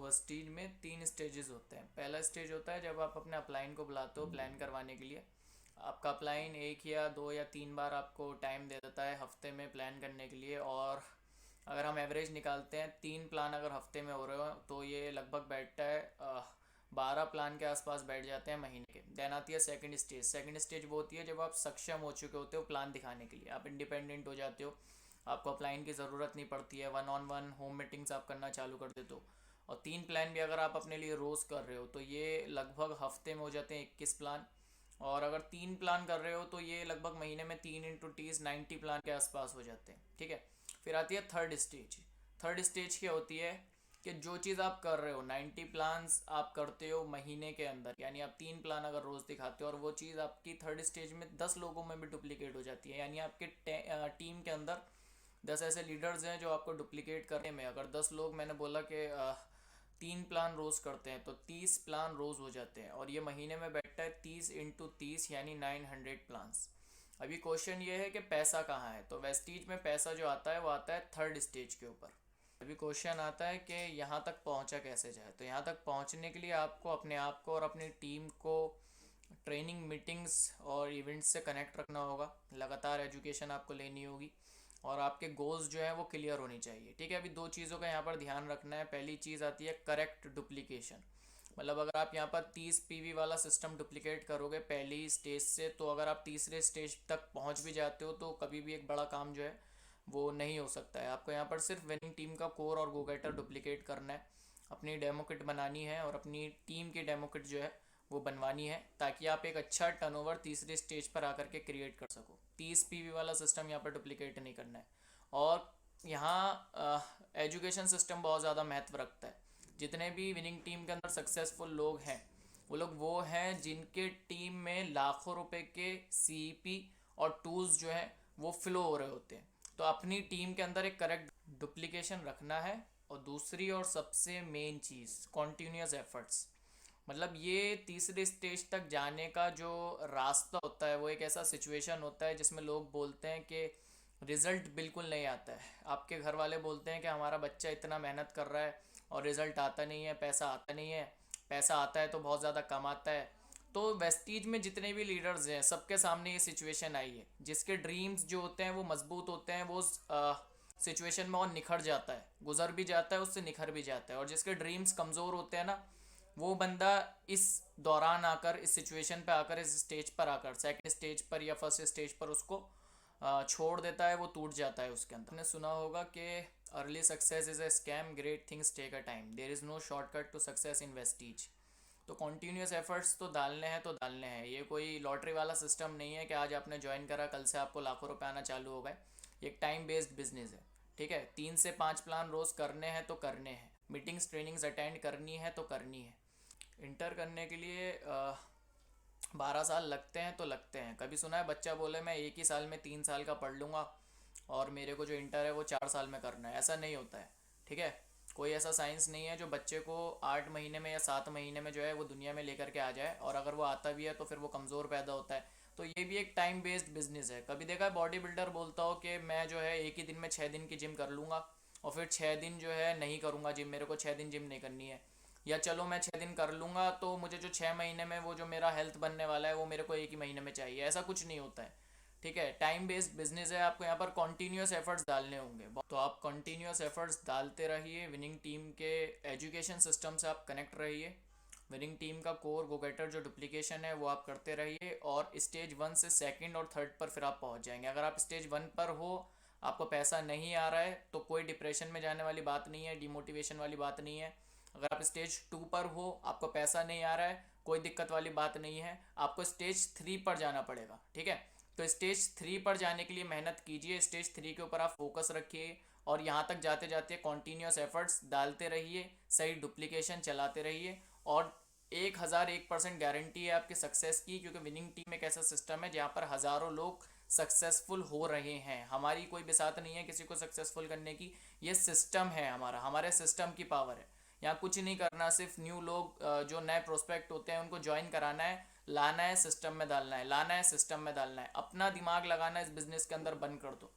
Vestige में 3 stages होते हैं। पहला स्टेज होता है जब आप अपने अपलाइन को बुलाते हो प्लान करवाने के लिए। आपका अपलाइन 1 या 2 या 3 बार आपको टाइम दे देता है हफ्ते में प्लान करने के लिए। और अगर हम एवरेज निकालते हैं 3 प्लान अगर हफ्ते में हो रहे हो तो ये लगभग बैठता है 12 प्लान के आसपास बैठ जाते हैं महीने के। देन आती है सेकंड स्टेज। सेकंड स्टेज वो होती है जब आप सक्षम हो चुके होते हो प्लान दिखाने के लिए, आप इंडिपेंडेंट हो जाते हो, आपको अपलाइन की ज़रूरत नहीं पड़ती है, 1-on-1 होम मीटिंग्स आप करना चालू कर देते हो। और 3 प्लान भी अगर आप अपने लिए रोज़ कर रहे हो तो ये लगभग हफ्ते में हो जाते हैं 21 प्लान। और अगर 3 प्लान कर रहे हो तो ये लगभग महीने में 3 × 30 90 प्लान के आसपास हो जाते हैं। ठीक है, फिर आती है थर्ड स्टेज। थर्ड स्टेज क्या होती है कि जो चीज़ आप कर रहे हो 90 प्लान्स आप करते हो महीने के अंदर, यानी आप 3 प्लान अगर रोज़ दिखाते हो और वो चीज़ आपकी थर्ड स्टेज में 10 लोगों में भी डुप्लीकेट हो जाती है। यानी आपके टीम के अंदर 10 ऐसे लीडर्स हैं जो आपको डुप्लीकेट करने में, अगर 10 लोग मैंने बोला कि 3 प्लान रोज़ करते हैं तो 30 प्लान रोज़ हो जाते हैं। और ये महीने में बैठता है 30 × 30 यानी 900 प्लान्स। अभी क्वेश्चन ये है कि पैसा कहाँ है, तो वेस्टीज में पैसा जो आता है वो आता है थर्ड स्टेज के ऊपर। अभी क्वेश्चन आता है कि यहाँ तक पहुँचा कैसे जाए। तो यहाँ तक पहुँचने के लिए आपको अपने आप को और अपनी टीम को ट्रेनिंग मीटिंग्स और इवेंट्स से कनेक्ट रखना होगा, लगातार एजुकेशन आपको लेनी होगी और आपके गोल्स जो हैं वो क्लियर होनी चाहिए। ठीक है, अभी 2 चीज़ों का यहाँ पर ध्यान रखना है। पहली चीज़ आती है करेक्ट डुप्लीकेशन। मतलब अगर आप यहाँ पर 30 PV वाला सिस्टम डुप्लीकेट करोगे पहली स्टेज से, तो अगर आप तीसरे स्टेज तक पहुँच भी जाते हो तो कभी भी एक बड़ा काम जो है वो नहीं हो सकता है। आपको यहाँ पर सिर्फ विनिंग टीम का कोर और गो गेटर डुप्लीकेट करना है, अपनी डेमो किट बनानी है और अपनी टीम की डेमो किट जो है वो बनवानी है, ताकि आप एक अच्छा टर्नओवर तीसरे स्टेज पर आकर के क्रिएट कर सको। 30 PV वाला सिस्टम यहाँ पर डुप्लीकेट नहीं करना है। और यहाँ एजुकेशन सिस्टम बहुत ज़्यादा महत्व रखता है। जितने भी विनिंग टीम के अंदर सक्सेसफुल लोग हैं वो हैं जिनके टीम में लाखों रुपए के CEP और टूल्स जो हैं वो फ्लो हो रहे होते हैं। तो अपनी टीम के अंदर एक करेक्ट डुप्लीकेशन रखना है। और दूसरी और सबसे मेन चीज़ कॉन्टीन्यूस एफर्ट्स। मतलब ये तीसरे स्टेज तक जाने का जो रास्ता होता है वो एक ऐसा सिचुएशन होता है जिसमें लोग बोलते हैं कि रिज़ल्ट बिल्कुल नहीं आता है। आपके घर वाले बोलते हैं कि हमारा बच्चा इतना मेहनत कर रहा है और रिज़ल्ट आता नहीं है, पैसा आता नहीं है, पैसा आता है तो बहुत ज़्यादा कम आता है। तो वेस्टीज में जितने भी लीडर्स हैं सबके सामने ये सिचुएशन आई है। जिसके ड्रीम्स जो होते हैं वो मजबूत होते हैं वो सिचुएशन में और निखर जाता है, गुजर भी जाता है, उससे निखर भी जाता है। और जिसके ड्रीम्स कमज़ोर होते हैं ना, वो बंदा इस दौरान आकर, इस सिचुएशन पे आकर, इस स्टेज पर आकर, सेकंड स्टेज पर या फर्स्ट स्टेज पर उसको छोड़ देता है, वो टूट जाता है उसके अंदर। आपने सुना होगा कि early success is a scam, great things take a time, there is no shortcut to success in वेस्टीज। तो कॉन्टीन्यूस एफर्ट्स तो डालने हैं तो डालने हैं। ये कोई लॉटरी वाला सिस्टम नहीं है कि आज आपने ज्वाइन करा कल से आपको लाखों रुपए आना चालू हो गए। ये एक टाइम बेस्ड बिजनेस है। ठीक है, 3 से 5 प्लान रोज़ करने हैं तो करने हैं, मीटिंग्स ट्रेनिंग्स अटेंड करनी है तो करनी है। इंटर करने के लिए 12 साल लगते हैं तो लगते हैं। कभी सुना है बच्चा बोले मैं एक ही साल में 3 साल का पढ़ लूँगा और मेरे को जो इंटर है वो 4 साल में करना है? ऐसा नहीं होता है। ठीक है, कोई ऐसा साइंस नहीं है जो बच्चे को 8 महीने में या 7 महीने में जो है वो दुनिया में लेकर के आ जाए, और अगर वो आता भी है तो फिर वो कमज़ोर पैदा होता है। तो ये भी एक टाइम बेस्ड बिजनेस है। कभी देखा है बॉडी बिल्डर बोलता हो कि मैं जो है एक ही दिन में 6 दिन की जिम कर लूँगा और फिर 6 दिन जो है नहीं करूँगा जिम, मेरे को 6 दिन जिम नहीं करनी है। या चलो मैं 6 दिन कर लूँगा तो मुझे जो 6 महीने में वो जो मेरा हेल्थ बनने वाला है वो मेरे को एक ही महीने में चाहिए, ऐसा कुछ नहीं होता है। ठीक है, टाइम बेस्ड बिजनेस है। आपको यहाँ पर कॉन्टीन्यूस एफर्ट्स डालने होंगे, तो आप कॉन्टीन्यूस एफर्ट्स डालते रहिए। विनिंग टीम के एजुकेशन सिस्टम से आप कनेक्ट रहिए। विनिंग टीम का कोर गो गेटर जो डुप्लीकेशन है वो आप करते रहिए और स्टेज 1 से सेकंड और थर्ड पर फिर आप पहुँच जाएंगे। अगर आप स्टेज 1 पर हो, आपको पैसा नहीं आ रहा है, तो कोई डिप्रेशन में जाने वाली बात नहीं है, डिमोटिवेशन वाली बात नहीं है। अगर आप स्टेज 2 पर हो, आपको पैसा नहीं आ रहा है, कोई दिक्कत वाली बात नहीं है, आपको स्टेज 3 पर जाना पड़ेगा। ठीक है, तो स्टेज 3 पर जाने के लिए मेहनत कीजिए, स्टेज 3 के ऊपर आप फोकस रखिए और यहाँ तक जाते जाते कॉन्टीन्यूस एफर्ट्स डालते रहिए, सही डुप्लीकेशन चलाते रहिए। और 1001% गारंटी है आपके सक्सेस की, क्योंकि विनिंग टीम एक ऐसा सिस्टम है जहाँ पर हज़ारों लोग सक्सेसफुल हो रहे हैं। हमारी कोई बिसात नहीं है किसी को सक्सेसफुल करने की, ये सिस्टम है हमारा, हमारे सिस्टम की पावर है। यहाँ कुछ नहीं करना, सिर्फ न्यू लोग जो नए प्रोस्पेक्ट होते हैं उनको ज्वाइन कराना है, लाना है, सिस्टम में डालना है, लाना है, सिस्टम में डालना है। अपना दिमाग लगाना इस बिजनेस के अंदर बंद कर दो।